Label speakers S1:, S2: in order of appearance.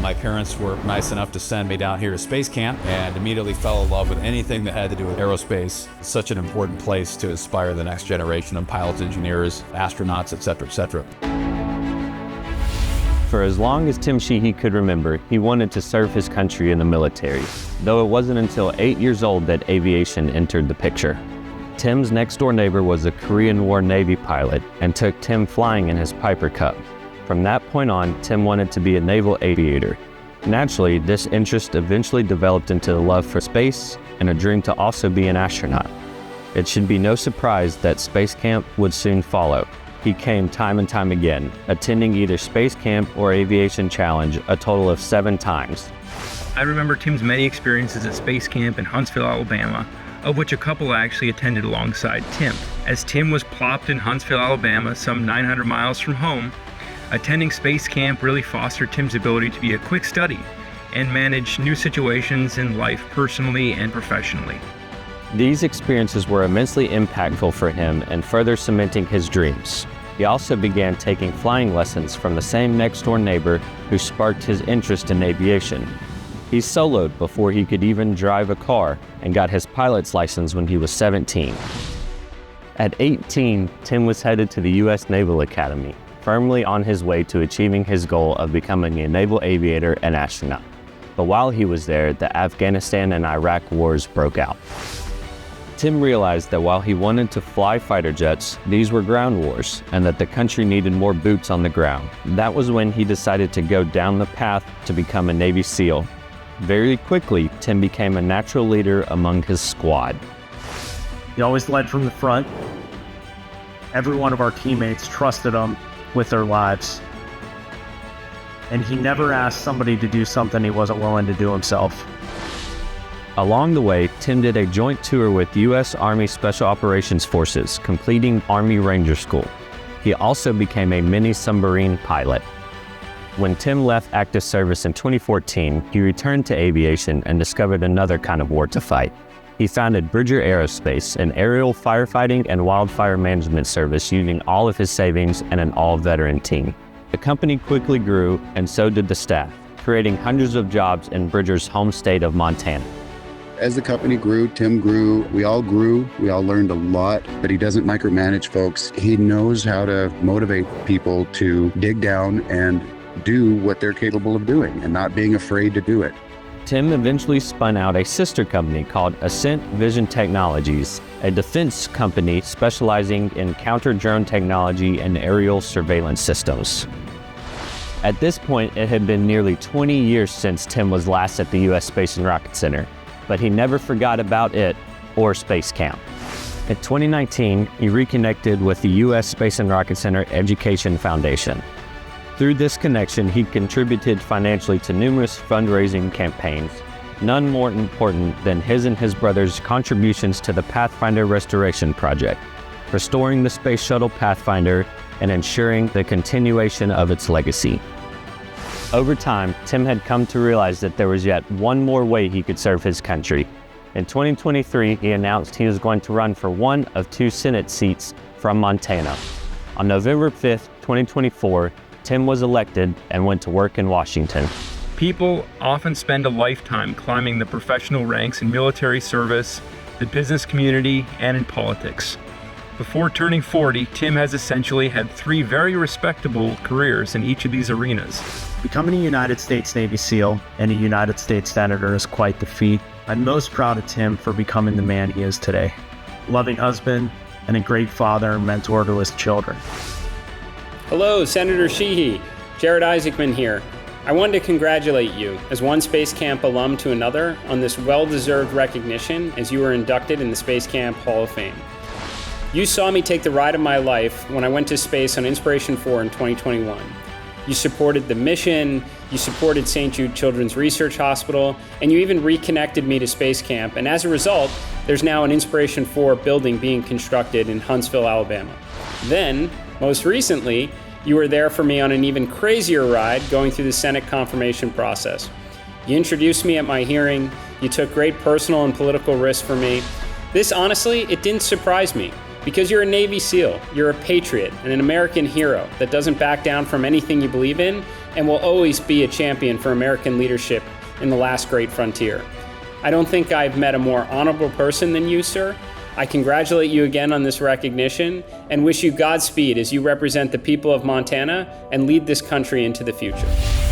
S1: My parents were nice enough to send me down here to space camp and immediately fell in love with anything that had to do with aerospace. It's such an important place to inspire the next generation of pilots, engineers, astronauts, etc., etc.
S2: For as long as Tim Sheehy could remember, he wanted to serve his country in the military, though it wasn't until 8 years old that aviation entered the picture. Tim's next-door neighbor was a Korean War Navy pilot and took Tim flying in his Piper Cub. From that point on, Tim wanted to be a naval aviator. Naturally, this interest eventually developed into the love for space and a dream to also be an astronaut. It should be no surprise that space camp would soon follow. He came time and time again, attending either space camp or aviation challenge a total of 7 times.
S3: I remember Tim's many experiences at space camp in Huntsville, Alabama, of which a couple actually attended alongside Tim. As Tim was plopped in Huntsville, Alabama, some 900 miles from home, attending space camp really fostered Tim's ability to be a quick study and manage new situations in life personally and professionally.
S2: These experiences were immensely impactful for him and further cementing his dreams. He also began taking flying lessons from the same next-door neighbor who sparked his interest in aviation. He soloed before he could even drive a car and got his pilot's license when he was 17. At 18, Tim was headed to the U.S. Naval Academy, firmly on his way to achieving his goal of becoming a naval aviator and astronaut. But while he was there, the Afghanistan and Iraq wars broke out. Tim realized that while he wanted to fly fighter jets, these were ground wars, and that the country needed more boots on the ground. That was when he decided to go down the path to become a Navy SEAL. Very quickly, Tim became a natural leader among his squad.
S4: He always led from the front. Every one of our teammates trusted him with their lives. And he never asked somebody to do something he wasn't willing to do himself.
S2: Along the way, Tim did a joint tour with U.S. Army Special Operations Forces, completing Army Ranger School. He also became a mini submarine pilot. When Tim left active service in 2014, he returned to aviation and discovered another kind of war to fight. He founded Bridger Aerospace, an aerial firefighting and wildfire management service using all of his savings and an all-veteran team. The company quickly grew, and so did the staff, creating hundreds of jobs in Bridger's home state of Montana.
S5: As the company grew, Tim grew, we all learned a lot, but he doesn't micromanage folks. He knows how to motivate people to dig down and do what they're capable of doing and not being afraid to do it.
S2: Tim eventually spun out a sister company called Ascent Vision Technologies, a defense company specializing in counter-drone technology and aerial surveillance systems. At this point, it had been nearly 20 years since Tim was last at the U.S. Space and Rocket Center, but he never forgot about it or space camp. In 2019, he reconnected with the U.S. Space and Rocket Center Education Foundation. Through this connection, he contributed financially to numerous fundraising campaigns, none more important than his and his brother's contributions to the Pathfinder Restoration Project, restoring the Space Shuttle Pathfinder and ensuring the continuation of its legacy. Over time, Tim had come to realize that there was yet one more way he could serve his country. In 2023, he announced he was going to run for one of 2 Senate seats from Montana. On November 5th, 2024, Tim was elected and went to work in Washington.
S3: People often spend a lifetime climbing the professional ranks in military service, the business community, and in politics. Before turning 40, Tim has essentially had 3 very respectable careers in each of these arenas.
S4: Becoming a United States Navy SEAL and a United States Senator is quite the feat. I'm most proud of Tim for becoming the man he is today. Loving husband and a great father and mentor to his children.
S6: Hello, Senator Sheehy. Jared Isaacman here. I wanted to congratulate you as one Space Camp alum to another on this well-deserved recognition as you were inducted in the Space Camp Hall of Fame. You saw me take the ride of my life when I went to space on Inspiration 4 in 2021. You supported the mission, you supported St. Jude Children's Research Hospital, and you even reconnected me to Space Camp. And as a result, there's now an Inspiration 4 building being constructed in Huntsville, Alabama. Then, most recently, you were there for me on an even crazier ride going through the Senate confirmation process. You introduced me at my hearing, you took great personal and political risks for me. This, honestly, it didn't surprise me. Because you're a Navy SEAL, you're a patriot and an American hero that doesn't back down from anything you believe in and will always be a champion for American leadership in the last great frontier. I don't think I've met a more honorable person than you, sir. I congratulate you again on this recognition and wish you Godspeed as you represent the people of Montana and lead this country into the future.